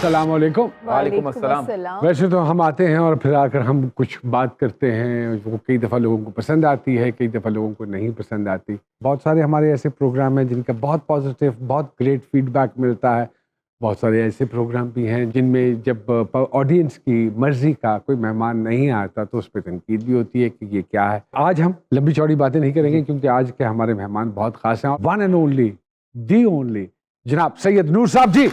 अस्सलाम वालेकुम। वालेकुम अस्सलाम। वैसे तो हम आते हैं और फिर आकर हम कुछ बात करते हैं, वो कई दफ़ा लोगों को पसंद आती है, कई दफ़ा लोगों को नहीं पसंद आती। बहुत सारे हमारे ऐसे प्रोग्राम हैं जिनका बहुत पॉजिटिव, बहुत ग्रेट फीडबैक मिलता है। बहुत सारे ऐसे प्रोग्राम भी हैं जिनमें जब ऑडियंस की मर्ज़ी का कोई मेहमान नहीं आता तो उस पे तनकीद भी होती है कि ये क्या है। आज हम लंबी चौड़ी बातें नहीं करेंगे क्योंकि आज के हमारे मेहमान बहुत ख़ास हैं। One and only, the only जनाब सैयद नूर साहब जी।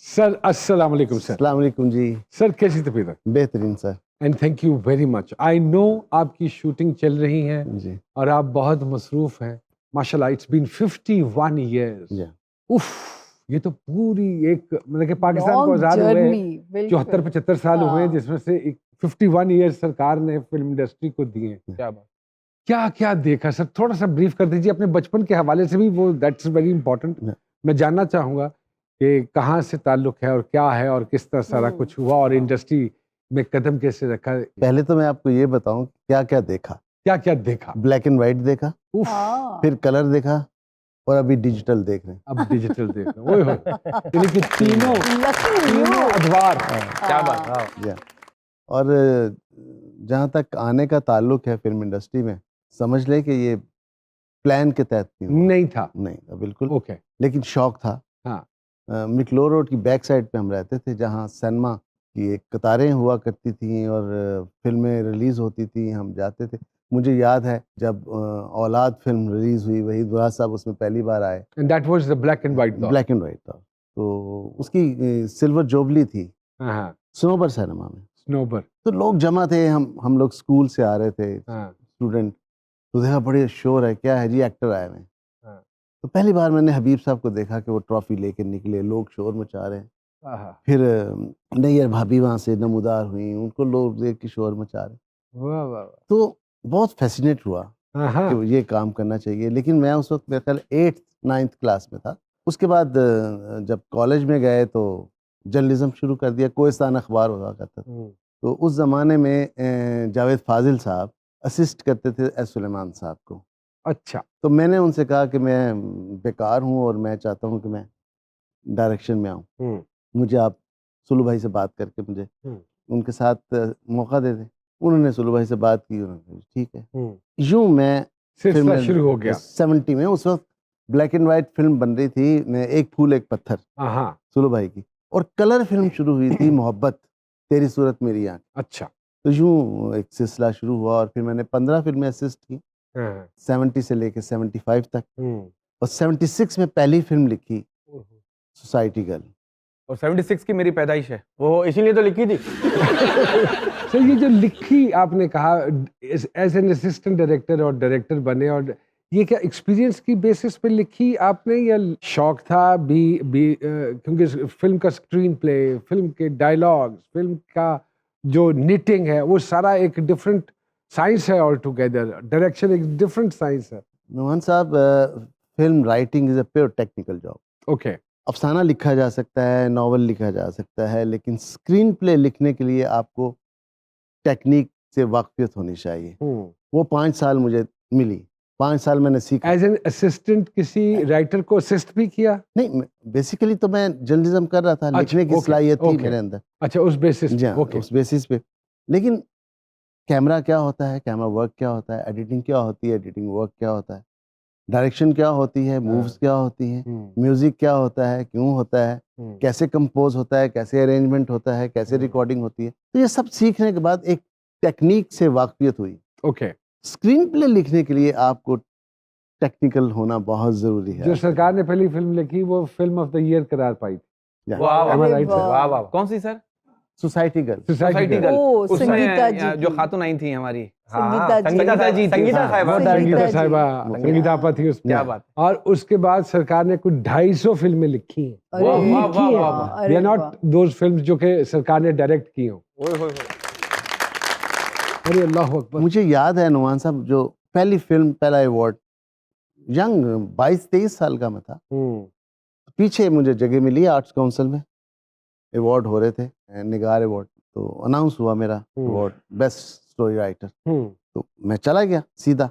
सर अस्सलाम वालेकुम सर। अस्सलाम वालेकुम जी। सर कैसी तबीयत है? बेहतरीन sir. And thank you very much. I know आपकी शूटिंग चल रही है जी और आप बहुत मसरूफ हैं। माशाल्लाह इट्स बीन 51 इयर्स। जी उफ, ये तो पूरी एक मतलब कि पाकिस्तान को आज़ाद हुए 74-75 साल हुए हैं, जिसमें से 51 इयर्स सरकार ने फिल्म इंडस्ट्री को दिए हैं। क्या बात। क्या क्या देखा सर, थोड़ा सा ब्रीफ कर दीजिए अपने बचपन के हवाले से भी, वो दैट्स वेरी इंपॉर्टेंट। Yeah. मैं जानना चाहूँगा कि कहाँ से ताल्लुक है और क्या है और किस तरह सारा कुछ हुआ और इंडस्ट्री में कदम कैसे रखा, पहले तो मैं आपको ये बताऊं क्या क्या देखा। क्या क्या देखा। ब्लैक एंड वाइट देखा, उफ, फिर कलर देखा और अभी डिजिटल देख रहे हैं। अब डिजिटल देख रहे हैं। ओए होए, यानी कि तीनों अदवार। क्या बात। हाँ। जी। और जहाँ तक आने का ताल्लुक है फिल्म इंडस्ट्री में, समझ ले कि ये प्लान के तहत नहीं था। नहीं था बिल्कुल, ओके। लेकिन शौक था। हाँ। मिकलोर रोड की बैक साइड पे हम रहते थे, जहाँ सिनेमा की एक कतारें हुआ करती थी और फिल्में रिलीज़ होती थी, हम जाते थे। मुझे याद है जब औलाद फिल्म रिलीज़ हुई, वहीद बुराद साहब उसमें पहली बार आए। And that was the black and white. Black and white था, तो उसकी सिल्वर जोबली थी हाँ, स्नोबर सिनेमा में। स्नोबर। तो लोग जमा थे, हम लोग स्कूल से आ रहे थे, हाँ, स्टूडेंट। तो देखा बड़े शोर है, क्या है जी, एक्टर आए हुए हैं। हाँ। तो पहली बार मैंने हबीब साहब को देखा कि वो ट्रॉफी लेके निकले, लोग शोर मचा रहे हैं। आहा, फिर नैयर भाभी वहाँ से नमूदार हुई, उनको लोग देख के शोर मचा रहे। वाह वाह वाह। तो बहुत फैसिनेट हुआ हाँ हाँ। कि ये काम करना चाहिए। लेकिन मैं उस वक्त मेरे ख्याल 8th 9th क्लास में था। उसके बाद जब कॉलेज में गए तो जर्नलिज्म शुरू कर दिया। कोहिस्तान अखबार हुआ करता था, तो उस ज़माने में जावेद फाजिल साहब असिस्ट करते थे एस सुलेमान साहब को। अच्छा। तो मैंने उनसे कहा कि मैं बेकार हूँ और मैं चाहता हूँ कि मैं डायरेक्शन में आऊँ, मुझे आप सुलू भाई से बात करके मुझे उनके साथ मौका दे दें। उन्होंने सुलू भाई से बात की, उन्होंने कहा, ठीक है। यूँ मैं सिलसिला शुरू हो गया। 70 में, उस वक्त ब्लैक एंड वाइट फिल्म बन रही थी, एक फूल एक पत्थर, हाँ। सुलू भाई की, और कलर फिल्म शुरू हुई थी मोहब्बत तेरी सूरत मेरी आँख। अच्छा। तो यूँ एक सिलसिला शुरू हुआ और फिर मैंने 15 फिल्में असिस्ट की, हाँ। 70 से लेके 75 तक। हम्म। और 76 में पहली फिल्म लिखी, सोसाइटी गर्ल। और 76 की मेरी पैदाइश है, वो इसीलिए तो लिखी थी। सर ये जो लिखी आपने कहा एज एन असिस्टेंट डायरेक्टर और डायरेक्टर बने, और ये क्या एक्सपीरियंस की बेसिस पे लिखी आपने या शौक था क्योंकि फिल्म का स्क्रीन प्ले, फिल्म के डायलॉग्स, फिल्म का जो निटिंग है वो सारा एक डिफरेंट साइंस है ऑल टुगेदर, डायरेक्शन एक डिफरेंट साइंस है। नुमान साहब, film writing is a pure technical job. Okay. अफसाना लिखा जा सकता है, नॉवल लिखा जा सकता है, लेकिन स्क्रीन प्ले लिखने के लिए आपको टेक्निक से वाकफियत होनी चाहिए। वो 5 साल मुझे मिली, 5 साल मैंने सीखा। एज एन असिस्टेंट किसी राइटर को असिस्ट भी किया? नहीं, बेसिकली तो मैं जर्नलिज्म कर रहा था, लिखने की सलाहियत थी मेरे अंदर। अच्छा, उस बेसिस जी पे। हाँ, ओके। उस बेसिस पे। लेकिन कैमरा क्या होता है, कैमरा वर्क क्या होता है, एडिटिंग क्या होती है, एडिटिंग वर्क क्या होता है, डायरेक्शन क्या होती है, मूव्स क्या होती हैं, म्यूजिक क्या होता है, क्यों होता है, कैसे कंपोज होता है, कैसे अरेंजमेंट होता है, कैसे रिकॉर्डिंग होती है। तो ये सब सीखने के बाद एक टेक्निक से वाकफियत हुई। ओके। स्क्रीन प्ले लिखने के लिए आपको टेक्निकल होना बहुत जरूरी है। जो सरकार ने पहली फिल्म लिखी वो फिल्म ऑफ द ईयर करार पाई थी। वाह वाह। Am I right, sir? वाह वाह। कौन सी sir? Society girl. Society girl. ओ, संगीता जी उसमें जो की। खातून आई थी हमारी, संगीता जी। संगीता जी थी। संगीता साहिबा। संगीता जी। साहिबा, संगीता आपा थी उसमें। क्या बात। और उसके बाद सरकार ने कुछ 250 फिल्में लिखी हैं। अरे वाह, वाह, लिखी वाह, हैं। वाह, वाह। They are not those films जो कि सरकार ने डायरेक्ट की हो। ओए होए होए। अरे अल्लाह अकबर। मुझे याद है नुमान साहब, जो पहली फिल्म, पहला अवार्ड, यंग 22-23 साल का मैं था। पीछे मुझे जगह मिली आर्ट्स काउंसिल में, अवार्ड हो रहे थे, निगार अवार्ड, तो अनाउंस हुआ मेरा अवार्ड बेस्ट स्टोरी राइटर। तो मैं चला गया सीधा,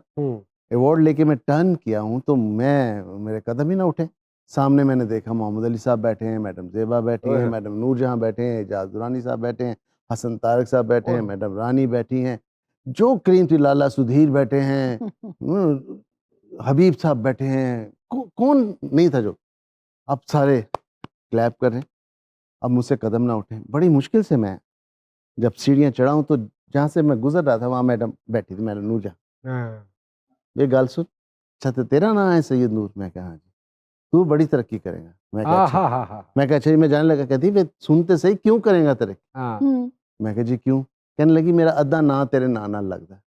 अवार्ड लेके मैं टर्न किया हूँ तो मेरे कदम ही ना उठे। सामने मैंने देखा मोहम्मद अली साहब बैठे हैं, मैडम ज़ेबा बैठी हैं, मैडम नूरजहां बैठे हैं, एजाज दुरानी साहब बैठे हैं, हसन तारक साहब बैठे हैं, मैडम रानी बैठी हैं, जो क्रीम लाला सुधीर बैठे हैं, हबीब साहब बैठे हैं, कौन नहीं था जो। अब सारे क्लैप कर रहे हैं, अब मुझसे कदम ना उठे। बड़ी मुश्किल से मैं जब सीढ़ियाँ चढ़ा हूँ तो जहाँ से मैं गुजर रहा था वहाँ मैडम बैठी थी, मैडम नूरजहां। ये गाल सुन, अच्छा तो तेरा नाम है सैयद नूर? मैं कहा हाँ जी। तू बड़ी तरक्की करेगा। मैं कहा अच्छा। मैं कहा अच्छा जी। मैं जाने लगा, कहती वे सुनते सही क्यों करेगा तरक्की? मैं कहा जी क्यों? कहने लगी मेरा अद्धा ना तेरे नाल लगता है।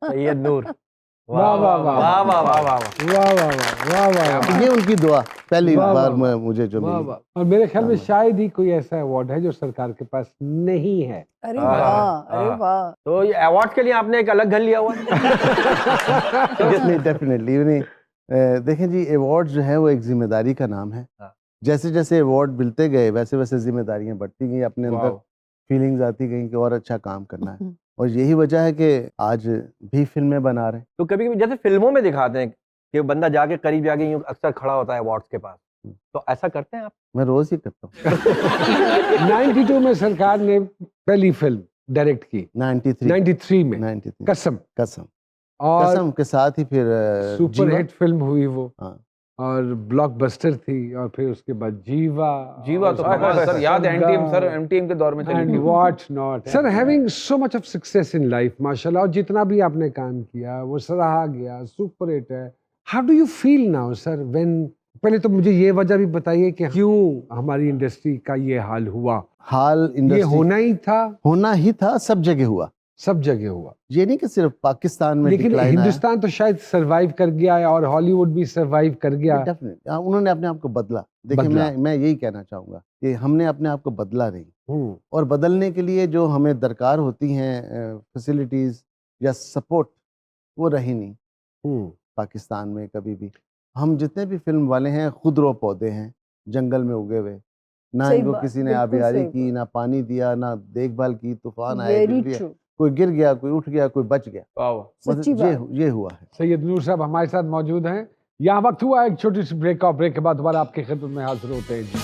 सैयद नूर। वाह वाह वाह वाह वाह वाह वाह वाह वाह वाह वाह तो ये उनकी दुआ पहली वाह, बार वाह, मुझे जो वाह मिली। वाह। और मेरे ख्याल में वाह। शायद ही कोई ऐसा अवार्ड है जो सरकार के पास नहीं है। अरे हाँ, वाह, अरे हाँ। वाह। तो ये अवार्ड के लिए आपने एक अलग घर लिया हुआ है? नहीं डेफिनेटली नहीं। देखें जी, अवार्ड जो है वो एक जिम्मेदारी का नाम है। हाँ। जैसे जैसे अवार्ड मिलते गए वैसे वैसे जिम्मेदारियां बढ़ती गई, अपने अंदर वाह। फीलिंग्स आती गई कि और अच्छा काम करना है। और यही वजह है कि आज भी फिल्में बना रहे हैं। तो कभी कभी जैसे फिल्मों में दिखाते हैं कि बंदा जाके करीब जाके यूं अक्सर खड़ा होता है अवार्ड्स के पास, तो ऐसा करते हैं आप? मैं रोज ही करता हूँ। 92 में सरकार ने पहली फिल्म डायरेक्ट की, 93 93 में 93 कसम। कसम और कसम के साथ ही फिर सुपर जीवा। हिट फिल्म हुई वो, हाँ। और ब्लॉकबस्टर थी। और फिर उसके बाद जीवा जीवा तो सर याद है एमटीएम के दौर में चली एंड थी। What not. Sir having so much of success in life माशाल्लाह, और जितना भी आपने काम किया वो सराहा गया, सुपर हिट है। How do you feel now sir when, पहले तो मुझे ये वजह भी बताइए कि क्यों हमारी इंडस्ट्री का ये हाल हुआ? हाल ये इंडस्ट्री होना ही था, सब जगह हुआ। सब जगह हुआ। ये नहीं कि सिर्फ पाकिस्तान में लेकिन decline आया। हिंदुस्तान तो शायद सरवाइव कर गया है, और हॉलीवुड भी सरवाइव कर गया। डेफिनेटली उन्होंने अपने आप को बदला। देखिए बदला। मैं यही कहना चाहूंगा कि हमने अपने आप को बदला नहीं, और बदलने के लिए जो हमें दरकार होती हैं फैसिलिटीज या सपोर्ट, वो रही नहीं पाकिस्तान में कभी भी। हम जितने भी फिल्म वाले हैं खुदरो पौधे हैं, जंगल में उगे हुए, ना सही इनको बात, किसी ने बिल्कुल आबियारी सही की, ना पानी दिया, ना देखभाल की। तूफान आए, वेरी बिजली आई, ट्रू। कोई गिर गया, कोई उठ गया, कोई बच गया। वाह। सच्ची मतलब ये हुआ है। सैयद नूर साहब हमारे साथ मौजूद हैं। यहाँ वक्त हुआ एक छोटी सी ब्रेक का, ब्रेक के बाद दोबारा आपकी खिदमत में हाजिर होते हैं जी।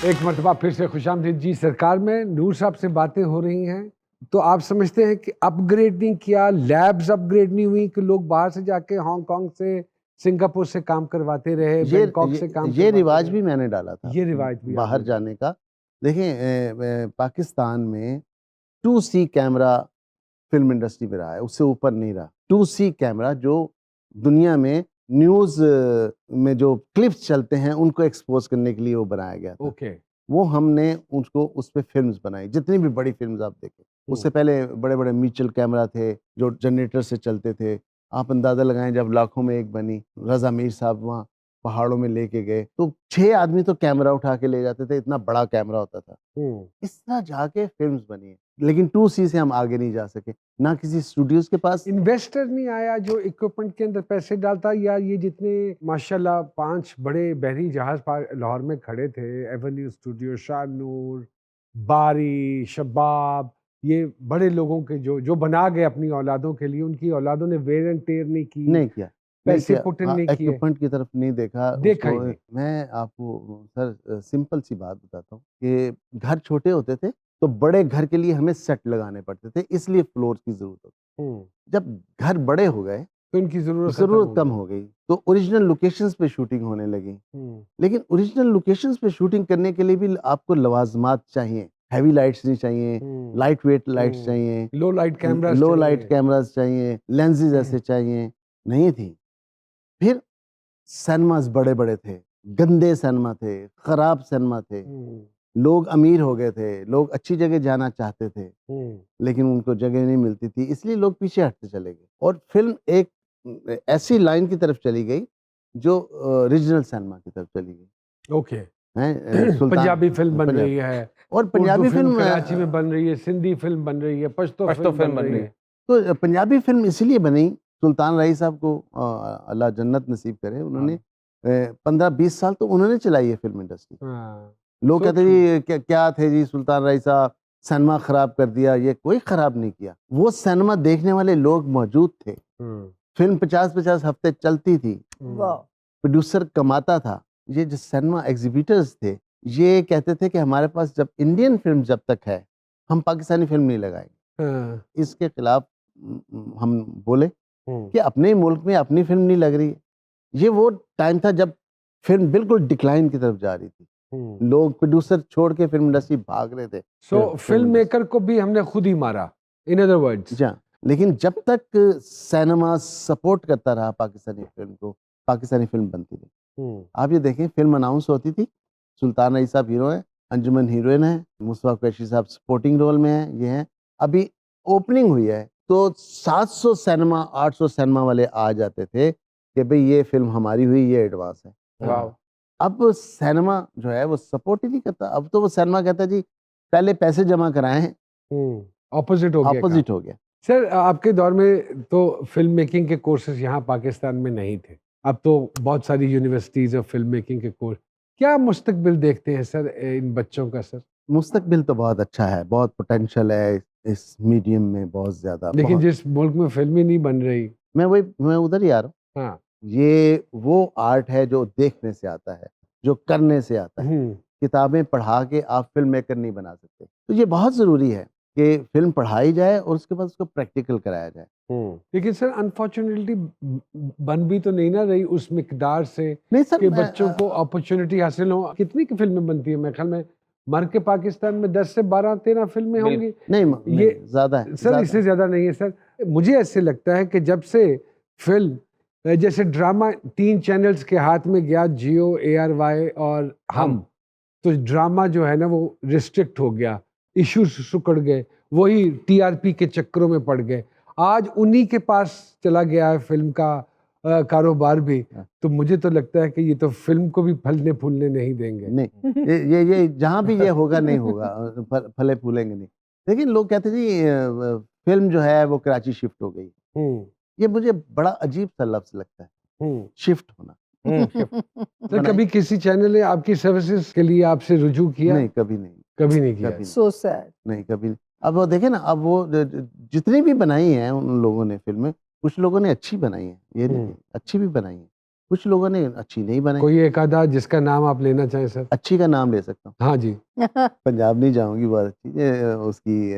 एक मरतबा फिर से खुशामदीद जी। सरकार में नूर साहब से बातें हो रही हैं, तो आप समझते हैं कि अपग्रेड नहीं किया, लैब्स अपग्रेड नहीं हुई, कि लोग बाहर से जाके हांगकांग से, सिंगापुर से काम करवाते रहे, बैंकॉक से काम ये करवाते रिवाज रहे? भी मैंने डाला था, ये रिवाज भी बाहर आपने जाने का। देखें पाकिस्तान में 2C कैमरा फिल्म इंडस्ट्री में रहा है, उससे ऊपर नहीं रहा। 2C कैमरा जो दुनिया में न्यूज़ में जो क्लिप्स चलते हैं उनको एक्सपोज करने के लिए वो बनाया गया था। ओके। वो हमने उसको उस पे फिल्म्स बनाई, जितनी भी बड़ी फिल्म्स आप देखें। उससे पहले बड़े बड़े मीचल कैमरा थे जो जनरेटर से चलते थे। आप अंदाज़ा लगाएं, जब लाखों में एक बनी, रज़ा मीर साहब वहाँ पहाड़ों में लेके गए तो 6 आदमी तो कैमरा उठा के ले जाते थे, इतना बड़ा कैमरा होता था। इस तरह जाके फिल्म्स बनी है, लेकिन 2C से हम आगे नहीं जा सके, ना किसी स्टूडियोज के पास। इन्वेस्टर नहीं आया जो इक्विपमेंट के अंदर पैसे डालता, या ये जितने माशाल्लाह 5 बड़े बहरी जहाज लाहौर में खड़े थे, एवेन्यू स्टूडियो, शाहनूर, बारी, शबाब, ये बड़े लोगों के जो बना गए अपनी औलादों के लिए, उनकी औलादों ने वेयर एंड टेयर नहीं की, नहीं किया, पैसे पुट इन नहीं किए, इक्विपमेंट की तरफ नहीं देखा देखा ही उसको। नहीं। मैं आपको सर सिंपल सी बात बताता हूँ कि घर छोटे होते थे तो बड़े घर के लिए हमें सेट लगाने पड़ते थे, इसलिए फ्लोर की जरूरत होती। जब घर बड़े हो गए तो इनकी जरूरत कम हो गई, तो ओरिजिनल लोकेशंस पे शूटिंग होने लगी। लेकिन ओरिजिनल लोकेशंस पे शूटिंग करने के लिए भी आपको लवाजमात चाहिए। हैवी लाइट्स नहीं चाहिए, लाइट वेट लाइट्स चाहिए, लो लाइट कैमरा, लो लाइट कैमरास चाहिए, लेंसेज ऐसे चाहिए, नहीं थी। फिर सिनेमास बड़े बड़े थे, गंदे सिनेमा थे, खराब सिनेमा थे, लोग अमीर हो गए थे, लोग अच्छी जगह जाना चाहते थे, लेकिन उनको जगह नहीं मिलती थी, इसलिए लोग पीछे हटते चले गए। और फिल्म एक ऐसी लाइन की तरफ चली गई जो रीजनल सिनेमा की तरफ चली गई। ओके। पंजाबी फिल्म बन रही है, और पंजाबी उर्दू फिल्म कराची में बन रही है, सिंधी फिल्म बन रही है, पश्तो फिल्म बन रही है। तो पंजाबी फिल्म इसलिए बनी, सुल्तान रईस साहब को अल्लाह जन्नत नसीब करे, उन्होंने 15-20 साल तो उन्होंने चलाई है फिल्म इंडस्ट्री। हाँ, लोग so कहते जी क्या थे जी सुल्तान रईस साहब, सिनेमा खराब कर दिया। ये कोई खराब नहीं किया, वो सिनेमा देखने वाले लोग मौजूद थे, फिल्म 50-50 हफ्ते चलती थी, वाह प्रोड्यूसर कमाता था। ये जो सिनेमा एग्जीबिटर्स थे ये कहते थे कि हमारे पास जब इंडियन फिल्म जब तक है हम पाकिस्तानी फिल्म नहीं लगाएंगे। हाँ, इसके खिलाफ हम बोले कि अपने ही मुल्क में अपनी फिल्म नहीं लग रही है। ये वो टाइम था जब फिल्म बिल्कुल डिक्लाइन की तरफ जा रही थी, लोग प्रोड्यूसर छोड़ के फिल्म इंडस्ट्री भाग रहे थे। सो फिल्म मेकर को भी हमने खुद ही मारा, इन अदर वर्ड्स। जी, लेकिन जब तक सिनेमा सपोर्ट करता रहा पाकिस्तानी फिल्म को, पाकिस्तानी फिल्म बनती रही। आप ये देखें, फिल्म अनाउंस होती थी, सुल्तान रईस साहब हीरो है, अंजुमन हीरोइन है, मुस्तफा कुरैशी साहब सपोर्टिंग रोल में है, ये हैं। अभी ओपनिंग हुई है तो 700 सिनेमा 800 सिनेमा वाले आ जाते थे कि भाई ये फिल्म हमारी हुई, ये एडवांस है। वाह। अब सिनेमा जो है वो सपोर्ट ही नहीं करता। अब तो वो सिनेमा कहता है जी पहले पैसे जमा कराएं, ऑपोजिट हो गया। अपोजिट हो गया। सर आपके दौर में तो फिल्म मेकिंग के कोर्सेज यहाँ पाकिस्तान में नहीं थे, अब तो बहुत सारी यूनिवर्सिटीज और फिल्म मेकिंग के कोर्स। क्या मुस्तकबिल देखते हैं सर इन बच्चों का? सर मुस्तकबिल तो बहुत अच्छा है, बहुत पोटेंशियल है इस मीडियम में, बहुत ज्यादा। लेकिन जिस मुल्क में फिल्म ही नहीं बन रही। मैं उधर ही आ रहा हूँ। हाँ, ये वो आर्ट है जो देखने से आता है, जो करने से आता है। किताबें पढ़ा के आप फिल्म मेकर नहीं बना सकते। तो ये बहुत जरूरी है कि फिल्म पढ़ाई जाए और उसके बाद उसको प्रैक्टिकल कराया जाए। लेकिन सर अनफॉर्चुनेटली बन भी तो नहीं ना रही उस मिकदार से नहीं सर, कि बच्चों को अपॉर्चुनिटी हासिल हो। कितनी की फिल्में बनती है? मेरे ख्याल में मर के पाकिस्तान में 10 से 12-13 फिल्में होंगी। नहीं, ये ज्यादा है सर, इससे ज्यादा नहीं है सर। मुझे ऐसे लगता है कि जब से फिल्म जैसे ड्रामा 3 चैनल्स के हाथ में गया, जियो, ARY और हम, तो ड्रामा जो है ना वो रिस्ट्रिक्ट हो गया, इश्यूज सुकड़ गए, वही TRP के चक्करों में पड़ गए। आज उन्हीं के पास चला गया है फिल्म का कारोबार भी। तो मुझे तो लगता है कि ये तो फिल्म को भी फलने फूलने नहीं देंगे। नहीं, ये जहाँ भी ये होगा नहीं होगा, फले फूलेंगे नहीं। लेकिन लोग कहते जी फिल्म जो है वो कराची शिफ्ट हो गई। ये मुझे बड़ा अजीब सा लफ्ज लगता है, शिफ्ट होना। तो कभी किसी चैनल ने आपकी सर्विसेज के लिए आपसे रुजू किया? नहीं, कभी नहीं किया। So sad. नहीं, कभी नहीं। अब वो देखे ना, अब वो जितनी भी बनाई हैं उन लोगों ने फिल्में, कुछ लोगों ने अच्छी बनाई है, ये नहीं अच्छी भी बनाई है, कुछ लोगों ने अच्छी नहीं बनाई। कोई एक आधा जिसका नाम आप लेना चाहें सर? अच्छी का नाम ले सकता हूँ। हाँ जी। पंजाब नहीं जाऊंगी, बहुत अच्छी उसकी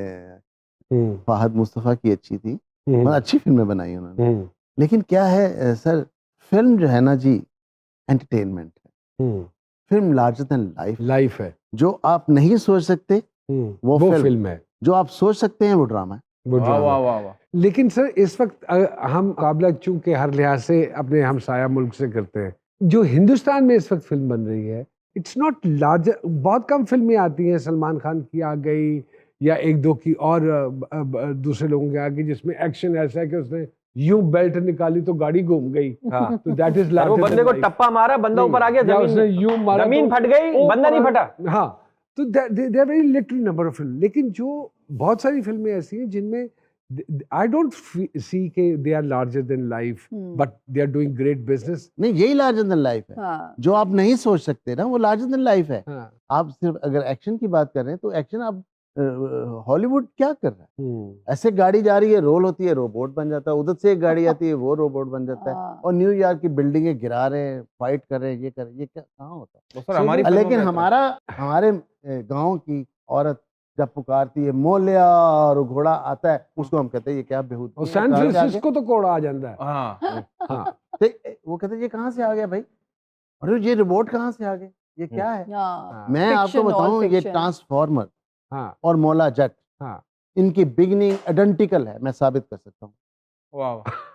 फाहद मुस्तफा की अच्छी थी, बहुत अच्छी फिल्में बनाई उन्होंने। लेकिन क्या है सर, फिल्म जो है ना जी एंटरटेनमेंट है, फिल्म लार्जर देन लाइफ है। जो आप नहीं सोच सकते वो फिल्म है, जो आप सोच सकते हैं वो ड्रामा है। वाह। लेकिन सर इस वक्त हम मुकाबला चूंकि हर लिहाज से अपने हमसाया मुल्क से करते हैं, जो हिंदुस्तान में इस वक्त फिल्म बन रही है, इट्स नॉट लार्जर। बहुत कम फिल्में आती हैं, सलमान खान की आ गई या एक दो की और दूसरे लोगों की आ गई, जिसमें एक्शन ऐसा है कि उसने यूं बेल्ट निकाली तो गाड़ी घूम गई। हाँ। तो दैट इज वो बंदे को टप्पा मारा, बंदा ऊपर आ गया, उसने यूं मारा, जमीन फट गई, बंदा नहीं फटा। हाँ, तो there are very little number of film. लेकिन जो बहुत सारी फिल्में ऐसी हैं जिनमें I don't see कि they are larger than life, but they are doing great business. नहीं, यही लार्जर देन लाइफ है। हाँ। जो आप नहीं सोच सकते ना वो लार्जर देन लाइफ है। हाँ। आप सिर्फ अगर एक्शन की बात कर रहे हैं तो एक्शन आप हॉलीवुड क्या कर रहा है? ऐसे गाड़ी जा रही है, रोल होती है, रोबोट बन जाता है। उधर से एक गाड़ी आती है, वो रोबोट बन जाता है। और न्यूयॉर्क की बिल्डिंगें गिरा रहे हैं, फाइट कर रहे हैं, ये कर रहे हैं, ये क्या कहाँ होता है? सर, हमारी लेकिन हमारे गांव की औरत जब पुकारती है मोलिया और घोड़ा आता है, उसको हम कहते हैं ये क्या बेहूद। और सैन फ्रांसिस्को तो घोड़ा आ जाता है। हाँ। तो वो कहते हैं ये कहाँ से आ गया भाई, अरे ये रोबोट कहाँ से आ गए, ये क्या है? मैं आपको बताऊं, ये ट्रांसफॉर्मर और मौला जट, इनकी बिगनिंग आइडेंटिकल है, मैं साबित कर सकता हूँ। वाह।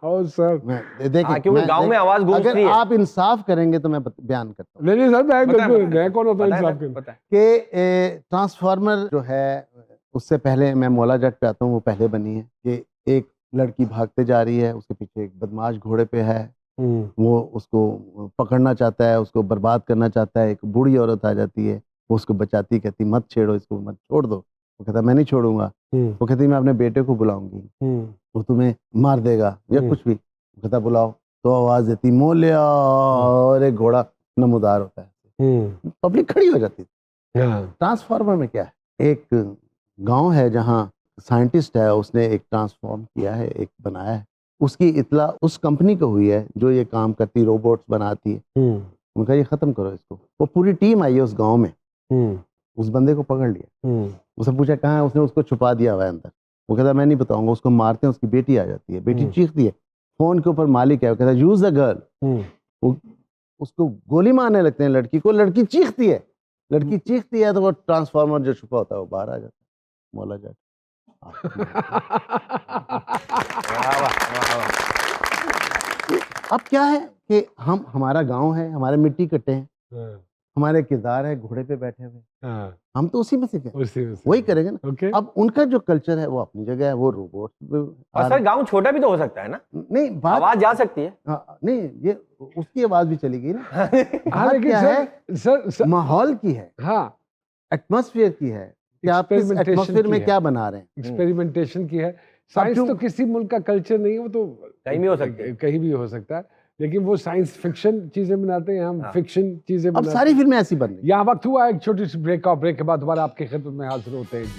ओ सर, देखिए क्योंकि गांव में आवाज गूंजती है। अगर आप इंसाफ करेंगे तो मैं बयान करता हूँ। नहीं सर, मैं कौन होता हूँ इंसाफ करने? कि ट्रांसफार्मर जो है, उससे पहले मैं मौला जट पे आता हूँ। वो पहले बनी है कि एक लड़की भागते जा रही है, उसके पीछे एक बदमाश घोड़े पे है, वो उसको पकड़ना चाहता है, उसको बर्बाद करना चाहता है। एक बूढ़ी औरत आ जाती है, वो उसको बचाती है, कहती मत छेड़ो इसको, मत छोड़ दो। वो कहता मैं नहीं छोड़ूंगा। वो कहती मैं अपने बेटे को बुलाऊंगी, वो तुम्हें मार देगा या कुछ भी। वो कहता बुलाओ, तो आवाज देती मोलिया, और एक घोड़ा नमूदार होता है। पब्लिक खड़ी हो जाती है। ट्रांसफार्मर में क्या है, एक गांव है जहां साइंटिस्ट है, उसने एक ट्रांसफॉर्म किया है, एक बनाया है। उसकी इतला उस कंपनी को हुई है जो ये काम करती, रोबोट्स बनाती है। उनका ये खत्म करो इसको। वो पूरी टीम आई है उस गांव में, उस बंदे को पकड़ लिया। उसने पूछा कहाँ है, उसने उसको छुपा दिया हुआ है अंदर। वो कहता मैं नहीं बताऊंगा। उसको मारते हैं, उसकी बेटी आ जाती है, बेटी चीखती है, फोन के ऊपर मालिक है, वो कहता है यूज द गर्ल। वो उसको गोली मारने लगते हैं लड़की को, लड़की चीखती है, लड़की चीखती है तो वो ट्रांसफार्मर जो छुपा होता है वो बाहर आ जाता है। मौला जाट। अब क्या है कि हमारा गांव है, हमारे मिट्टी कट्टे हैं, हमारे किरदार है घोड़े पे बैठे हुए, हम तो उसी में से वही करेंगे ना। अब उनका जो कल्चर है वो अपनी जगह है, वो रोबोट। और सर गांव छोटा भी तो हो सकता है ना, नहीं बात आवाज जा सकती है। नहीं, ये उसकी आवाज भी चलेगी ना। हाँ, लेकिन क्या है, सर माहौल की है, हाँ, एटमॉस्फेयर की है कि आप किस Experimentation एटमॉस्फेयर की में है। क्या बना रहे हैं। एक्सपेरिमेंटेशन की है। साइंस क्यों- तो किसी मुल्क का कल्चर नहीं है, वो तो कहीं भी हो सकती है। कहीं भी हो सकता है। लेकिन वो साइंस फिक्शन चीजें बनाते हैं, हम हाँ। फिक्शन चीजें अब बनाते सारी हैं। फिल्में ऐसी बन रही यहाँ वक्त हुआ एक छोटी सी ब्रेक का, ब्रेक के बाद दोबारा आपके खिदमत में हाजिर होते हैं जी।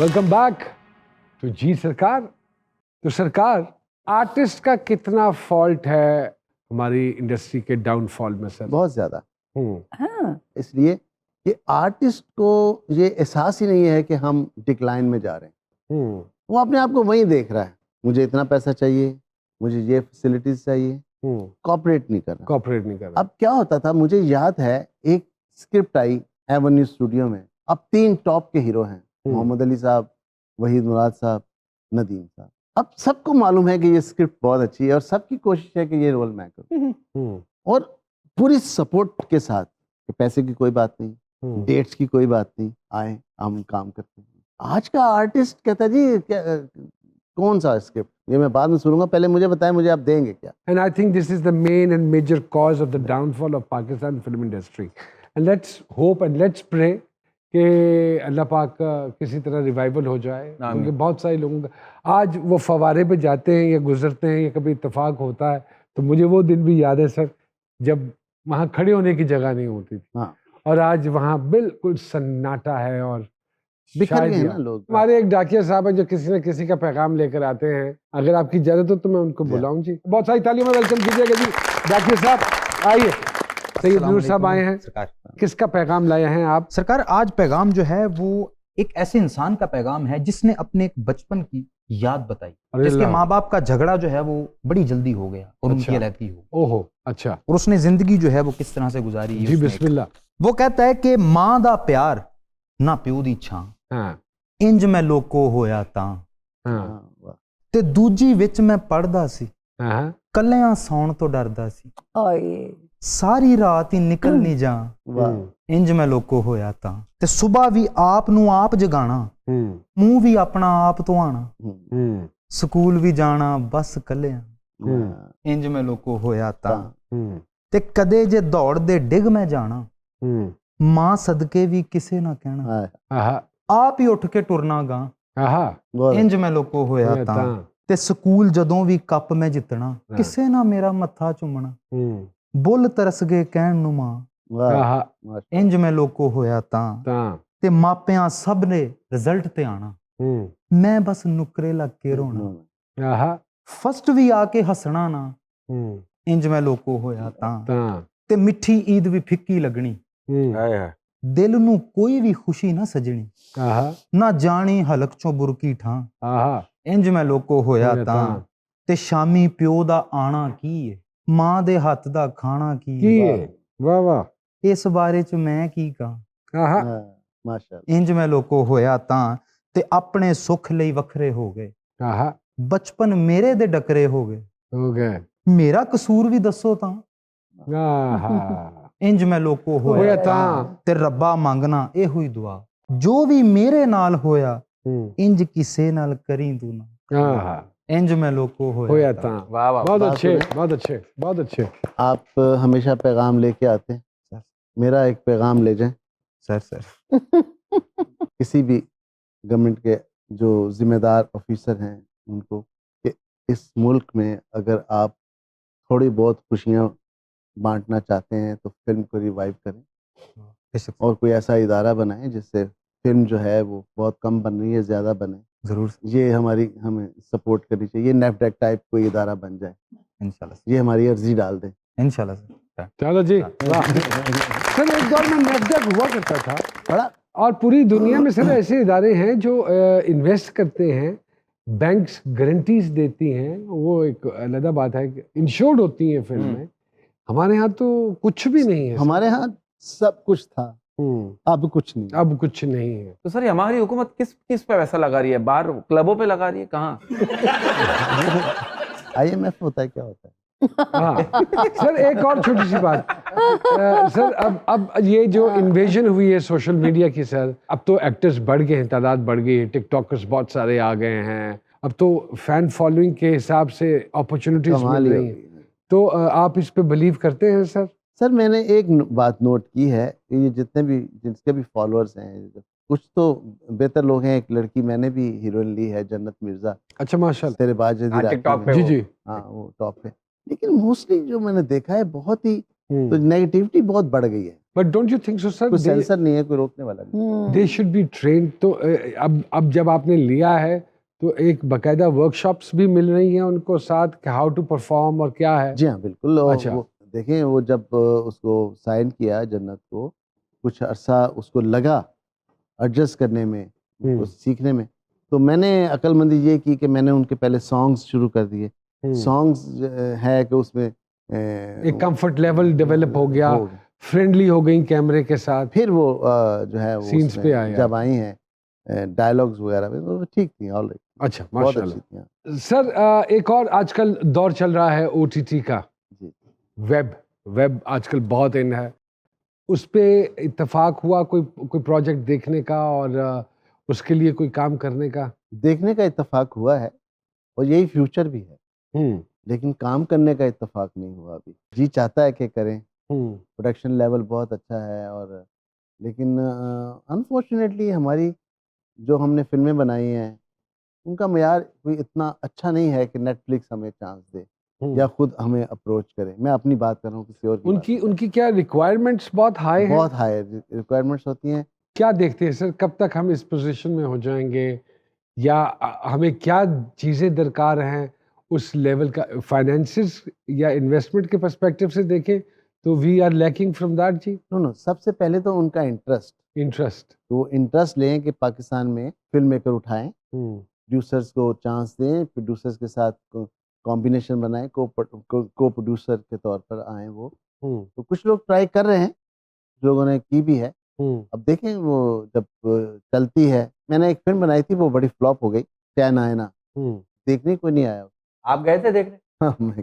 वेलकम बैक तो जी सरकार। तो सरकार, आर्टिस्ट का कितना फॉल्ट है हमारी इंडस्ट्री के डाउनफॉल में सर? बहुत ज्यादा। हाँ, इसलिए कि आर्टिस्ट को ये एहसास ही नहीं है कि हम डिक्लाइन में जा रहे हैं। वो अपने आप को वहीं देख रहा है, मुझे इतना पैसा चाहिए, मुझे ये फैसिलिटीज चाहिए, कॉपरेट नहीं कर रहा। कॉपरेट नहीं कर रहा। अब क्या होता था, मुझे याद है एक स्क्रिप्ट आई एवेन्यू स्टूडियो में। अब 3 टॉप के हीरो हैं, मोहम्मद अली साहब, वहीद मुराद साहब, नदीम साहब। अब सबको मालूम है कि ये स्क्रिप्ट बहुत अच्छी है और सबकी कोशिश है कि ये रोल मैं करूं, और पूरी सपोर्ट के साथ कि पैसे की कोई बात नहीं, डेट्स की कोई बात नहीं, आए हम काम करते हैं। आज का आर्टिस्ट कहता है जी कौन सा स्क्रिप्ट, ये मैं बाद में सुनूंगा, पहले मुझे बताएं मुझे आप देंगे क्या। And I think this is the main and major cause of the downfall of Pakistan film industry. And let's hope and let's pray कि अल्लाह पाक का किसी तरह रिवाइवल हो जाए, क्योंकि बहुत सारे लोगों का आज वो फवारे पे जाते हैं या गुजरते हैं या कभी इत्तेफाक होता है, तो मुझे वो दिन भी याद है सर जब वहाँ खड़े होने की जगह नहीं होती थी। हाँ। और आज वहाँ बिल्कुल सन्नाटा है और बिखर शायद गए हैं या- ना लोग। हमारे एक डाकिया साहब है जो किसी न किसी का पैगाम लेकर आते हैं, अगर आपकी इजाजत हो तो मैं उनको बुलाऊं जी। बहुत सारी तालियों में वेलकम कीजिएगा जी। डाकिया साहब आइए। सैयद नूर साहब आए हैं, सरकार। किसका पैगाम लाए हैं आप? सरकार, आज पैगाम जो है वो एक ऐसे इंसान का पैगाम है जिसने अपने एक बचपन की याद बताई, अरे जिसके अल्लाह। माँ बाप का झगड़ा जो है वो बड़ी जल्दी हो गया और अच्छा। उनकी अलहदी हो, ओहो, अच्छा और उसने जिंदगी जो है वो किस तरह से गुजारी है जी, उसने बिस्मिल्लाह। वो कहता है कि माँ दा प्यार ना प्यो दी छां, हाँ इंज मैं लोको होया तां, हाँ वाह। ते दूजी विच मैं पढ़दा सी, हाँ ਕੱਲਿਆਂ ਸੌਣ ਤੋਂ ਡਰਦਾ ਸੀ, ओए ਸਾਰੀ ਰਾਤ ਹੀ ਨਿਕਲ ਨਹੀਂ ਜਾ, वाह। ਇੰਜ ਮੈਂ ਲੋਕੋ ਹੋਇਆ ਤਾਂ, ਤੇ ਸਵੇਰ ਵੀ ਆਪ ਨੂੰ ਆਪ ਜਗਾਣਾ, ਮੂੰਹ ਵੀ ਆਪਣਾ ਆਪ ਧੋਣਾ, हम्म, ਸਕੂਲ ਵੀ ਜਾਣਾ ਬਸ ਕੱਲਿਆਂ, वाह। ਇੰਜ ਮੈਂ ਲੋਕੋ ਹੋਇਆ ਤਾਂ, हाँ। ਤੇ ਕਦੇ ਜੇ ਦੌੜਦੇ ਡਿੱਗ ਮੈਂ ਜਾਣਾ, ਮਾਂ ਸਦਕੇ ਵੀ ਕਿਸੇ ਨਾ ਕਹਿਣਾ, हाँ। ਆਪ ਹੀ ਉੱਠ ਕੇ ਟੁਰਨਾ ਗਾ, बहुत ਇੰਜ ਮੈਂ ਲੋਕੋ ਹੋਇਆ ਤਾਂ, ਤੇ ਸਕੂਲ ਜਦੋਂ ਵੀ ਕੱਪ ਮੈਂ ਜਿੱਤਣਾ, ਕਿਸੇ ਨਾ ਮੇਰਾ ਮੱਥਾ ਚੁੰਮਣਾ, ਬੁੱਲ ਤਰਸ ਗਏ ਕਹਿਣ ਨੂੰ ਮਾਂ, वाह। माशाल्लाह। ਇੰਜ ਮੈਂ ਲੋਕੋ ਹੋਇਆ ਤਾਂ, ਤੇ ਮਾਪਿਆਂ ਸਭ ਨੇ ਰਿਜ਼ਲਟ ਤੇ ਆਣਾ, ਮੈਂ ਬਸ ਨੁਕਰੇ ਲੱਗ ਕੇ ਰੋਣਾ, ਫਸਟ ਵੀ ਆ ਕੇ ਹੱਸਣਾ ਨਾ, ਇੰਜ ਮੈਂ ਲੋਕੋ ਹੋਇਆ ਤਾਂ, ਤੇ ਮਿੱਠੀ ਈਦ ਵੀ ਫਿੱਕੀ ਲੱਗਣੀ, ਦਿਲ ਨੂੰ ਕੋਈ ਵੀ ਖੁਸ਼ੀ ਨਾ ਸਜਣੀ, ਨਾ ਜਾਣੀ ਹਲਕ ਚੋਂ ਬੁਰਕੀ ਠਾਂ, ਇੰਜ ਮੈਂ ਲੋਕੋ ਹੋਇਆ ਤਾਂ, ਤੇ ਸ਼ਾਮੀ ਪਿਓ ਦਾ ਆਣਾ ਕੀ ਏ, ਮਾਂ ਦੇ ਹੱਥ ਦਾ ਖਾਣਾ ਕੀ ਏ, वाह वाह, ਇਸ ਬਾਰੇ ਚ ਮੈਂ ਕੀ ਕਹਾਂ, हाँ, माशाल्लाह। ਇੰਜ ਮੈਂ ਲੋਕੋ ਹੋਇਆ ਤਾਂ, ਤੇ ਆਪਣੇ ਸੁੱਖ ਲਈ ਵੱਖਰੇ ਹੋ ਗਏ, ਬਚਪਨ ਮੇਰੇ ਦੇ ਡਕਰੇ ਹੋ ਗਏ, हो गए। ਮੇਰਾ ਕਸੂਰ ਵੀ ਦੱਸੋ ਤਾਂ, ਇੰਜ ਮੈਂ ਲੋਕੋ ਹੋਇਆ ਹੋਇਆ ਤਾਂ। ਤੇ ਰੱਬਾ ਮੰਗਣਾ ਇਹੋ ਹੀ ਦੁਆ ਜੋ ਵੀ ਮੇਰੇ ਨਾਲ ਹੋਇਆ ਇੰਜ ਕਿਸੇ ਨਾਲ ਕਰੀ ਤੂੰ ਨਾ हाँ इंज में लोको होया होया था। वाह वाह बहुत बात अच्छे सुने। बहुत अच्छे बहुत अच्छे। आप हमेशा पैगाम लेके आते हैं, सर। मेरा एक पैगाम ले जाएं सर किसी भी गवर्नमेंट के जो जिम्मेदार ऑफिसर हैं उनको, कि इस मुल्क में अगर आप थोड़ी बहुत खुशियाँ बांटना चाहते हैं तो फिल्म को रिवाइव करें और कोई ऐसा इदारा बनाएं जिससे फिल्म जो है वो बहुत कम बन रही है, ज़्यादा बने। जरूर ये हमारी हमें सपोर्ट करनी चाहिए। नेफडेक टाइप कोई इदारा बन जाए, इंशाल्लाह ये हमारी अर्जी डाल दें। इंशाल्लाह सर। चलो जी वाह। सर एक दौर में नेफडेक हुआ करता था बड़ा और पूरी दुनिया में सर ऐसे इदारे हैं जो इन्वेस्ट करते हैं, बैंक्स गारंटीज देती हैं, वो एक अलग बात है, इंश्योर्ड होती हैं फिल्म में। हमारे यहाँ तो कुछ भी नहीं है सर। हमारे यहाँ सब कुछ था, अब कुछ नहीं। अब कुछ नहीं है। तो सर ये हमारी हुकूमत किस किस पे पैसा लगा रही है? बाहर क्लबों पे लगा रही है, कहाँ? IMF होता है, क्या होता है? हाँ सर एक और छोटी सी बात सर, अब ये जो इन्वेजन हुई है सोशल मीडिया की सर, अब तो एक्टर्स बढ़ गए हैं, तादाद बढ़ गई है, टिकटॉकर्स बहुत सारे आ गए हैं, अब तो फैन फॉलोइंग के हिसाब से अपॉर्चुनिटीज कमाल मिल ही रही हो हैं। गई है। तो आप इस पे बिलीव करते हैं सर? सर मैंने एक बात नोट की है कि ये जितने भी जिसके भी फॉलोअर्स हैं, कुछ तो बेहतर लोग हैं। एक लड़की मैंने भी हीरोइन ली है, जन्नत मिर्जा, अच्छा माशाल्लाह। तेरे बाज हाँ, टिकटॉक पे जी वो। जी। हाँ वो टॉप पे। लेकिन मोस्टली जो मैंने देखा है बहुत ही हम्म। तो नेगेटिविटी बहुत बढ़ गई है। But don't you think so sir कोई सेंसर नहीं है, कोई रोकने वाला नहीं। They should be trained? तो अब जब आपने लिया है तो एक बकायदा वर्कशॉप्स भी मिल रही हैं उनको साथ, हाउ टू परफॉर्म और क्या है? जी हाँ बिल्कुल। और अच्छा। वो देखें, वो जब उसको साइन किया जन्नत को, कुछ अरसा उसको लगा एडजस्ट करने में, उसको सीखने में, तो मैंने अक्लमंदी ये की कि मैंने उनके पहले सॉन्ग्स शुरू कर दिए। सॉन्ग्स है कि उसमें एक कंफर्ट लेवल डेवलप हो गया, हो गया। फ्रेंडली हो गई कैमरे के साथ। फिर वो जो है वो Scenes उसमें पे आए जब आई हैं डायलॉग्स वगैरह में, वो ठीक थी, ऑल राइट, अच्छा बहुत माशाल्लाह। अच्छी थी। सर एक और आजकल दौर चल रहा है OTT का, जी। वेब आजकल बहुत इन है, उस पे इत्तेफाक हुआ कोई प्रोजेक्ट देखने का और उसके लिए कोई काम करने का? देखने का इत्तेफाक हुआ है और यही फ्यूचर भी है, हम्म लेकिन काम करने का इत्तेफाक नहीं हुआ अभी। जी चाहता है कि करें, प्रोडक्शन लेवल बहुत अच्छा है, और लेकिन अनफॉर्चुनेटली हमारी जो हमने फिल्में बनाई हैं उनका मयार कोई इतना अच्छा नहीं है कि नेटफ्लिक्स हमें चांस दे या खुद हमें अप्रोच करे। मैं अपनी बात कर रहा हूँ, किसी और की उनकी बात उनकी क्या रिक्वायरमेंट्स बहुत हाई नहीं। है? बहुत हाई रिक्वायरमेंट्स होती हैं। क्या देखते हैं सर, कब तक हम इस पोजीशन में हो जाएंगे, या हमें क्या चीज़ें दरकार हैं उस लेवल का? फाइनेंसिस या इन्वेस्टमेंट के पर्सपेक्टिव से देखें तो we are lacking from that जी। नो सबसे पहले तो उनका इंटरेस्ट, इंटरेस्ट। तो इंटरेस्ट लें कि पाकिस्तान में फिल्म मेकर उठाएं, प्रोड्यूसर्स को चांस दें, प्रोड्यूसर्स के साथ कॉम्बिनेशन बनाएं, को प्रोड्यूसर के तौर पर आए वो। तो कुछ लोग ट्राई कर रहे हैं, लोगों ने की भी है। अब देखें वो जब चलती है। मैंने एक फिल्म बनाई थी, वो बड़ी फ्लॉप हो गई, चैन आयना, देखने को नहीं आया। आप गए थे देखने? हाँ, मैं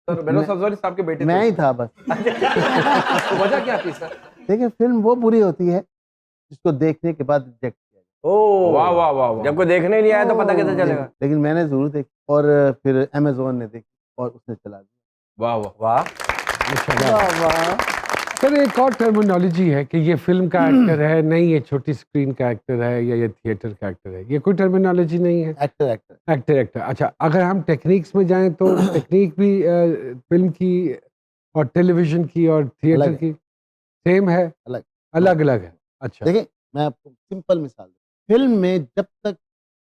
सर बेरोज अफजल साहब के बेटे मैं थे। ही था बस। तो वजह क्या थी सर? देखिए फिल्म वो बुरी होती है जिसको देखने के बाद रिजेक्ट किया जाए। ओ वाह वाह वाह वाह। जब कोई देखने ही नहीं आया तो पता कैसे चलेगा? लेकिन मैंने जरूर देखी, और फिर अमेजोन ने देखी और उसने चला दिया। वाह वाह। वाह। वाह वाह। सर एक और टर्मिनोलॉजी है कि ये फिल्म का एक्टर है, नहीं ये छोटी स्क्रीन का एक्टर है, या ये थिएटर का एक्टर है, ये कोई टर्मिनोलॉजी नहीं है? एक्टर। अच्छा, अगर हम टेक्निक्स में जाएं तो टेक्निक भी फिल्म की और टेलीविजन की और थिएटर अलग की सेम है? अलग अलग है। अच्छा। देखिए मैं आपको सिंपल मिसाल दूं, फिल्म में जब तक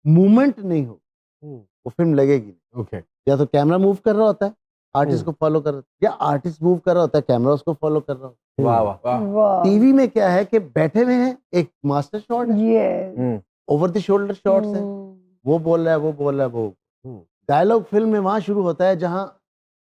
मूवमेंट नहीं हो वो फिल्म लगेगी नहीं। ओके। या तो कैमरा मूव कर रहा होता है, आर्टिस्ट को फॉलो कर रहा होता है, या आर्टिस्ट मूव कर रहा होता है, कैमरा उसको फॉलो कर रहा होता वाह वाह। वाह। वाह। टीवी में क्या है कि बैठे हुए हैं, एक मास्टर शॉट है, ये ओवर द शोल्डर शॉट्स है, वो बोल रहा है, वो बोल रहा है, वो डायलॉग फिल्म में वहां शुरू होता है जहां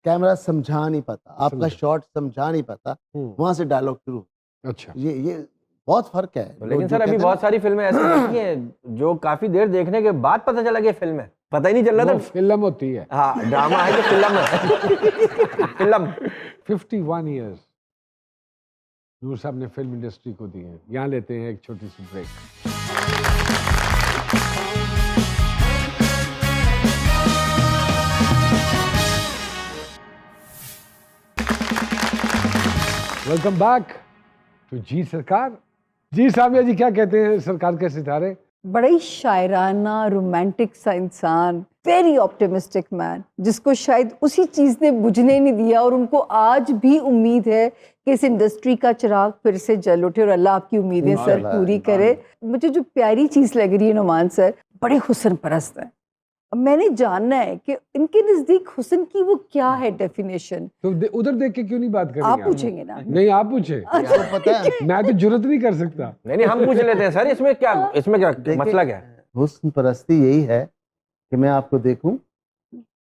कैमरा समझा नहीं पाता, आपका शॉट समझा नहीं पाता, वहां से डायलॉग शुरू। अच्छा। ये बहुत फर्क है। लेकिन जो सर अभी कहते हैं बहुत सारी फिल्में ऐसी देखी हैं जो काफी देर देखने के बाद पता चला कि फिल्म है, पता ही नहीं चल रहा वो था। फिल्म होती है। हाँ ड्रामा है कि फिल्म है? फिल्म। 51 years नूर साहब ने फिल्म इंडस्ट्री को दी हैं। यहाँ लेते हैं एक छोटी सी ब्रेक। वेलकम बैक तो जी सरकार। जी सामिया जी, क्या कहते हैं सरकार के सितारे? बड़ा ही शायराना रोमांटिक सा इंसान, वेरी ऑप्टिमिस्टिक मैन, जिसको शायद उसी चीज ने बुझने नहीं दिया और उनको आज भी उम्मीद है कि इस इंडस्ट्री का चिराग फिर से जल उठे और अल्लाह आपकी उम्मीदें सर इंशाल्लाह, पूरी करे। मुझे जो प्यारी चीज लग रही है नुमान सर, बड़े हुस्न परस्त हैं। अब मैंने जानना है कि इनके नजदीक हुस्न की वो क्या है डेफिनेशन। तो उधर देख के क्यों नहीं बात करेंगे आप पूछेंगे ना? नहीं, आप पूछे। आपको पता है मैं तो जुर्रत नहीं कर सकता। नहीं हम पूछ लेते हैं सर, इसमें क्या मसला क्या है? हुस्न परस्ती यही है कि मैं आपको देखूं,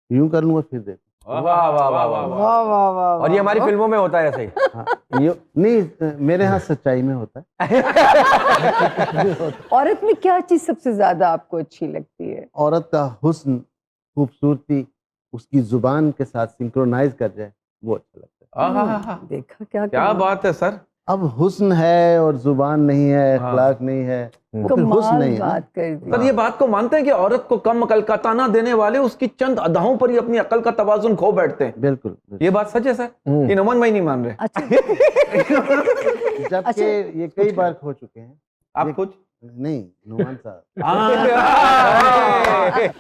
यूं कर लूं और फिर देखूं। वाह वाह वाह वाह वाह। वाह वाह वाह। और ये हमारी फिल्मों में होता है ऐसे ही। हाँ, ये नहीं, मेरे यहाँ सच्चाई में होता है। औरत में क्या चीज सबसे ज्यादा आपको अच्छी लगती है? औरत का हुस्न, खूबसूरती उसकी जुबान के साथ सिंक्रोनाइज कर जाए, वो अच्छा लगता है। आहा, देखा क्या क्या कमाल। बात है सर। अब हुस्न है और जुबान नहीं है, हाँ। अखलाक नहीं है, वो फिर हुस्न कमाल नहीं है ना। बात कर दी। सर ये बात को मानते हैं कि औरत को कम अकल का ताना देने वाले उसकी चंद अदाओं पर ही अपनी अकल का तवाजुन खो बैठते हैं। बिल्कुल, बिल्कुल। ये बात सच है सर? ये नमन भाई नहीं मान रहे। अच्छा जबकि अच्छा। ये कई बार खो चुके हैं। आप कुछ नहीं, नुमान साहब,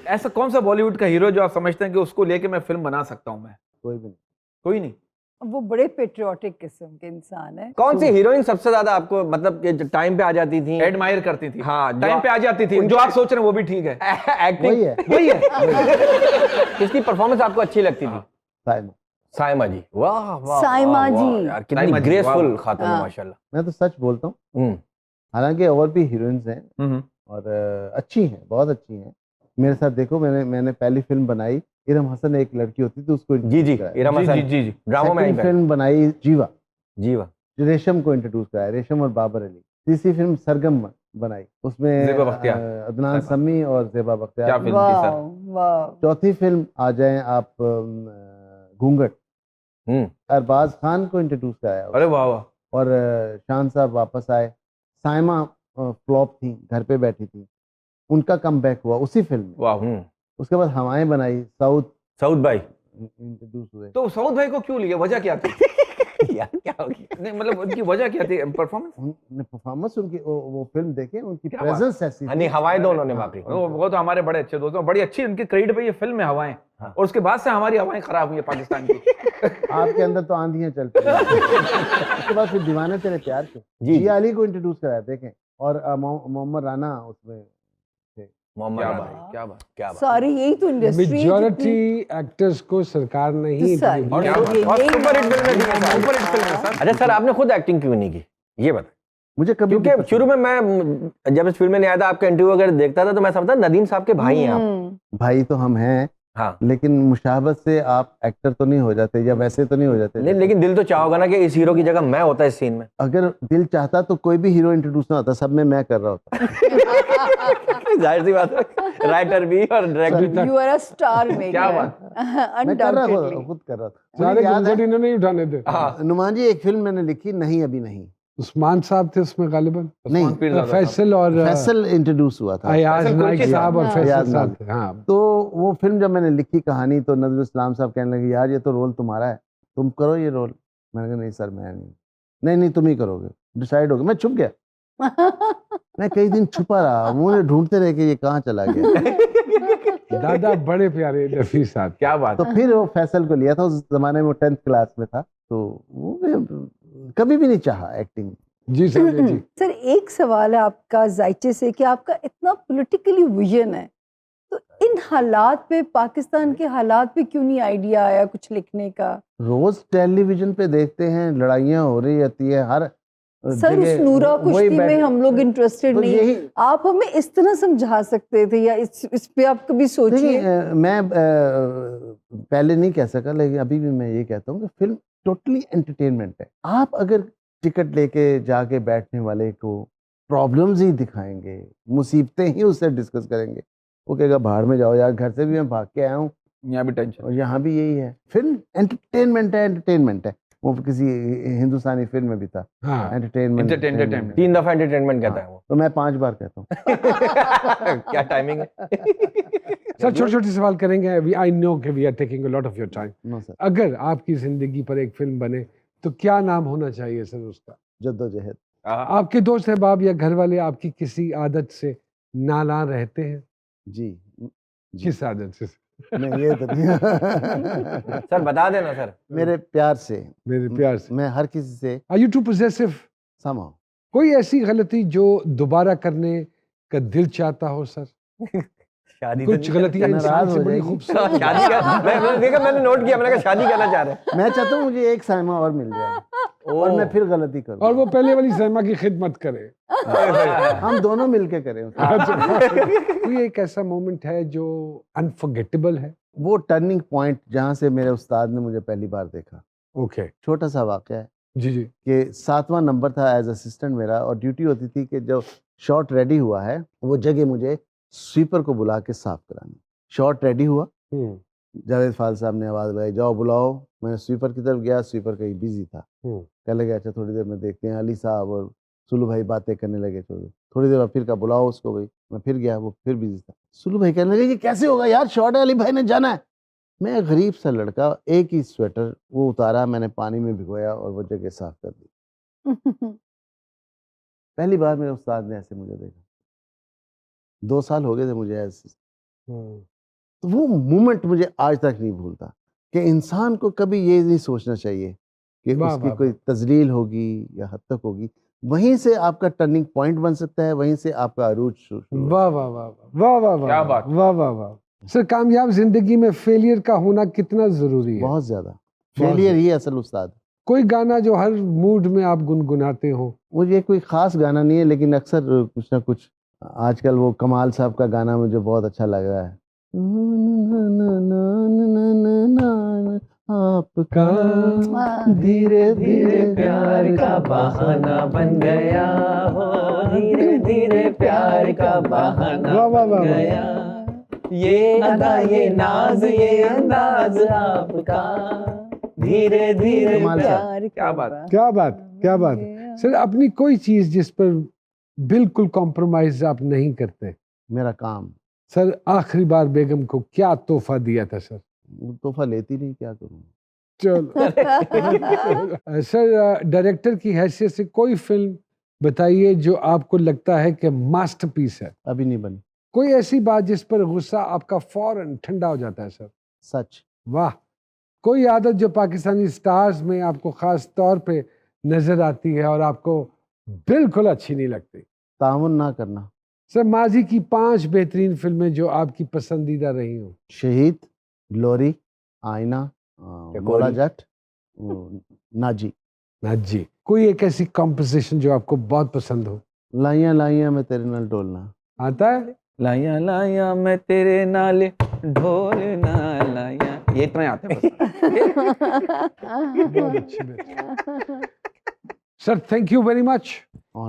ऐसा कौन सा बॉलीवुड का हीरो जो आप समझते हैं कि उसको लेके मैं फिल्म बना सकता हूं? मैं कोई भी नहीं। कोई नहीं। वो बड़े पेट्रियोटिक किस्म के इंसान है। कौन सी हीरोइन सबसे ज्यादा आपको मतलब कि टाइम पे आ जाती थी? एडमायर करती थी। हाँ, जो टाइम पे आ जाती थी। जो आप सोच रहे हैं वो भी ठीक है। एक्टिंग वही है, वही है। किसकी परफॉर्मेंस आपको अच्छी लगती थी? साइमा। साइमा जी, वाह वाह साइमा वाह, वाह, जी। यार साइमा कितनी जी, ग्रेसफुल वाह। खातून है हाँ। माशाल्लाह। मैं तो सच बोलता हूँ, हम्म, हालांकि और भी हीरोइंस हैं हम्म। और अच्छी हैं, बहुत अच्छी हैं। मेरे साथ देखो, मैंने पहली फिल्म बनाई, इरम हसन एक लड़की होती थी, उसको जी जी, इरम जी हसन जी जी जी। ड्रामा में आई सेकंड फिल्म बनाई जीवा, जीवा। रेशम को इंट्रोड्यूस कराया, रेशम और बाबर अली। तीसरी फिल्म सरगम बनाई, उसमें ज़ेबा बख्तियार। अदनान समी और ज़ेबा क्या बख्तियार। फिल्म थी वाह सर? वाह। चौथी फिल्म आ जाएं आप, घूंघट, अरबाज खान को इंट्रोड्यूस कराया अरे वाह वाह। और शान साहब वापस आए। साइमा फ्लॉप थी, घर पे बैठी थी, उनका कमबैक हुआ उसी फिल्म में। वाह। उसके बाद हवाएं बनाई, साउथ सऊद भाई। इंट्रोड्यूस हुए। तो सऊद भाई को क्यों लिया? वजह क्या थी? यार क्या हो गया? नहीं मतलब उनकी वजह क्या थी? परफॉर्मेंस? उन्होंने परफॉर्मेंस, उनकी वो फिल्म देखे, उनकी क्या बात। प्रेजेंस ऐसी नहीं, हवाएं दो उन्होंने हाँ, वाकई। वो तो हमारे बड़े अच्छे दोस्त हैं। बड़ी अच्छी उनकी क्रेडिट पे ये फिल्म है हवाएं। हाँ। और उसके बाद से हमारी हवाएं खराब हुई है पाकिस्तान की। आपके अंदर तो आंधियां चलती हैं। उसके बाद फिर दीवाने तेरे प्यार के, जी, जिया अली को इंट्रोड्यूस कराया, देखें, और मोहम्मद राना उसमें थे। मोहम्मद क्या राना। बात, क्या बात। क्या बात। सारी यही तो इंडस्ट्री है मेजॉरिटी एक्टर्स को सरकार ने ही तो सारी- इंट्रोड्यूस और किया। क्या बात। और सुपर हिट फिल्म है सर। सुपर हिट फिल्म है सर। अच्छा सर, आपने खुद एक्टिंग क्यों नहीं की, ये बता? मुझे कभी भी क्योंकि पसंद शुरू में मैं जब इस फिल्म में नहीं आया था, आपका इंटरव्यू वगैरह देखता था, तो मैं समझता नदीम साहब के भाई हैं आप। नहीं। भाई तो हम हैं, हाँ, लेकिन मुशाहबत से आप एक्टर तो नहीं हो जाते, या वैसे तो नहीं हो जाते। नहीं, लेकिन दिल तो चाहोगा ना कि इस हीरो की जगह मैं होता इस सीन में। अगर दिल चाहता तो कोई भी हीरो इंट्रोड्यूस ना होता, सब में मैं कर रहा होता। जाहिर सी बात है, राइटर भी और डायरेक्टर भी। You are a star maker. क्या बात। मैं कर रहा अनडाउटेडली। खुद कर रहा था। सारे मुझे याद घूंघट है, इन्होंने ही उठाने थे। हाँ, नुमान जी, एक फिल्म मैंने लिखी, नहीं अभी नहीं, उस्मान साहब थे उसमें गालिबन। नहीं, फैसल और फैसल इंट्रोड्यूस हुआ था। अयाज फैसल नाइक कुरैशी साहब और हाँ। फैसल अयाज साहब नाइक। थे। हाँ, तो वो फिल्म जब मैंने लिखी कहानी, तो नजरुल इस्लाम साहब कहने लगे, यार ये तो रोल तुम्हारा है, तुम करो ये रोल। मैंने कहा नहीं सर, मैं नहीं तुम ही करोगे, डिसाइड हो गया। मैं छुप गया, मैं कई दिन छुपा रहा, मुझे ढूंढते रहे कि ये कहाँ चला गया। दादा बड़े प्यारे रफी साहब। क्या बात। तो फिर वो फैसल को लिया था, उस जमाने में वो 10th क्लास में था, तो वो मैं कभी भी नहीं चाहा एक्टिंग। जी साहब जी। सर एक सवाल है आपका जायचे से कि आपका इतना पॉलिटिकली विजन है, तो इन हालात पे, पाकिस्तान के हालात पे क्यों नहीं आइडिया आया कुछ लिखने का? रोज टेलीविजन पे देखते हैं, लड़ाइयाँ हो रही रहती है हर सर उस जगह, नूरा वही कुश्ती में बैठ- हम लोग इंटरेस्टेड तो नहीं। यही आप हमें इस तरह समझा सकते थे, या इस पे आप कभी सोचिए। देखिए, मैं पहले नहीं कह सका, लेकिन अभी भी मैं ये कहता हूँ कि फिल्म टोटली एंटरटेनमेंट है। आप अगर टिकट लेके जाके बैठने वाले को प्रॉब्लम्स ही दिखाएंगे, मुसीबतें ही उससे डिस्कस करेंगे, वो कहेगा भाड़ में जाओ यार, घर से भी मैं भाग के आया हूँ यहाँ भी टेंशन। और यहाँ भी यही है। फिल्म एंटरटेनमेंट है, एंटरटेनमेंट है। वो किसी हिंदुस्तानी फिल्म में भी था, हाँ एंटरटेनमेंट। एंटरटेनमेंट 3 दफा एंटरटेनमेंट कहता है वो। तो मैं 5 बार कहता हूँ। क्या टाइमिंग है। सर छोटे छोटे सवाल करेंगे। आई नो कि we are taking a lot of your time. No sir. अगर आपकी जिंदगी पर एक फिल्म बने तो क्या नाम होना चाहिए सर उसका? जद्दोजहद। आपके दोस्त अहबाब या घर वाले आपकी किसी आदत से नाला रहते हैं? जी। किस आदत से? नहीं ये तो नहीं। सर बता देना सर। मेरे प्यार से, मेरे प्यार से। मैं हर किसी से are you too possessive? somehow। कोई ऐसी गलती जो दोबारा करने का दिल चाहता हो सर? शादी तो कुछ नहीं गलतियां नाराज इंसान से हो बड़ी जाएगी। खूबसूरत। शादी का मैंने देखा, मैंने नोट किया, मैंने कहा शादी करना चाह रहे हैं। मैं चाहता हूँ मुझे एक साइमा और मिल जाए और मैं फिर गलती करूँ और वो पहले वाली सैमा की खिदमत करे। हम दोनों मिलके करें उसको। कोई एक ऐसा मोमेंट है जो अनफॉरगेटेबल है? वो टर्निंग पॉइंट जहाँ से मेरे उस्ताद ने मुझे पहली बार देखा। ओके छोटा सा वाक़या है जी जी। कि 7वां नंबर था एज असिस्टेंट मेरा, और ड्यूटी होती थी कि जो शॉट रेडी हुआ है वो जगह मुझे स्वीपर को बुला के साफ करानी। शॉट रेडी हुआ, जावेद फाल साहब ने आवाज़ लगाई, जाओ बुलाओ। मैं स्वीपर की तरफ गया, स्वीपर कहीं बिजी था। कहने लगे अच्छा थोड़ी देर में देखते हैं। अली साहब और सुलू भाई बातें करने लगे। थोड़ी देर बाद फिर कहा बुलाओ उसको भाई। मैं फिर गया, वो फिर बिजी था। सुलू भाई कहने लगे ये कैसे होगा यार, शॉट है, अली भाई ने जाना है। मैं गरीब सा लड़का, एक ही स्वेटर वो उतारा, मैंने पानी में भिगोया और वो जगह साफ कर दी। पहली बार मेरे उस्ताद ने ऐसे मुझे देखा। 2 साल हो गए थे मुझे ऐसे। तो वो मोमेंट मुझे आज तक नहीं भूलता कि इंसान को कभी ये नहीं सोचना चाहिए कि वाह, उसकी वाह, कोई तजलील होगी या हद तक होगी। वहीं से आपका टर्निंग पॉइंट बन सकता है, वहीं से आपका अरूज शुरू हो वाह वाह वाह वाह वाह वाह। क्या बात। वाह वाह वाह। सर कामयाब जिंदगी में फेलियर का होना कितना जरूरी है? बहुत ज्यादा। फेलियर ही असल उस्ताद। कोई गाना जो हर मूड में आप गुनगुनाते हो? मुझे कोई खास गाना नहीं है, लेकिन अक्सर कुछ ना कुछ, आजकल वो कमाल साहब का गाना मुझे बहुत अच्छा लग रहा है। आपका धीरे धीरे प्यार का बहाना बन गया हो, धीरे धीरे प्यार का बहाना वाह, वाह, बन वाह, वाह। गया। ये अदा ये नाज ये अंदाज आपका, धीरे धीरे कमाल साहब। प्यार क्या का बात। क्या बात क्या बात। गया। सर अपनी कोई चीज जिस पर बिल्कुल कॉम्प्रोमाइज आप नहीं करते? मेरा काम। सर आखिरी बार बेगम को क्या तोहफा दिया था सर? वो तोहफा लेती नहीं, क्या करूँ। चलो सर डायरेक्टर की हैसियत से कोई फिल्म बताइए जो आपको लगता है कि मास्टरपीस है। अभी नहीं बनी। कोई ऐसी बात जिस पर गुस्सा आपका फौरन ठंडा हो जाता है सर? सच। वाह। कोई आदत जो पाकिस्तानी स्टार्स में आपको खास तौर पे नजर आती है और आपको बिल्कुल अच्छी नहीं लगती? ताउन ना करना। सर माजी की 5 बेहतरीन फिल्में जो आपकी पसंदीदा रही हो? शहीद, ग्लोरी, आईना, मोला जट, नाजी। जी। कोई एक ऐसी कॉम्पोजिशन जो आपको बहुत पसंद हो? लाइया लाइया में तेरे नाल डोलना। आता है? लाया लाया मैं तेरे नाले ढोल ना लाया, ये इतना ही आते हैं बस। बहुत अच्छी बात। Sir thank you very much.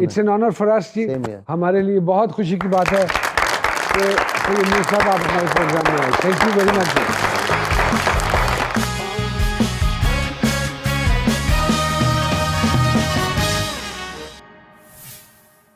It's an honour for us जी। Same here. हमारे लिए बहुत खुशी की बात है कि सैयद नूर साहब आप हमारे प्रोग्राम में आए। Thank you very much.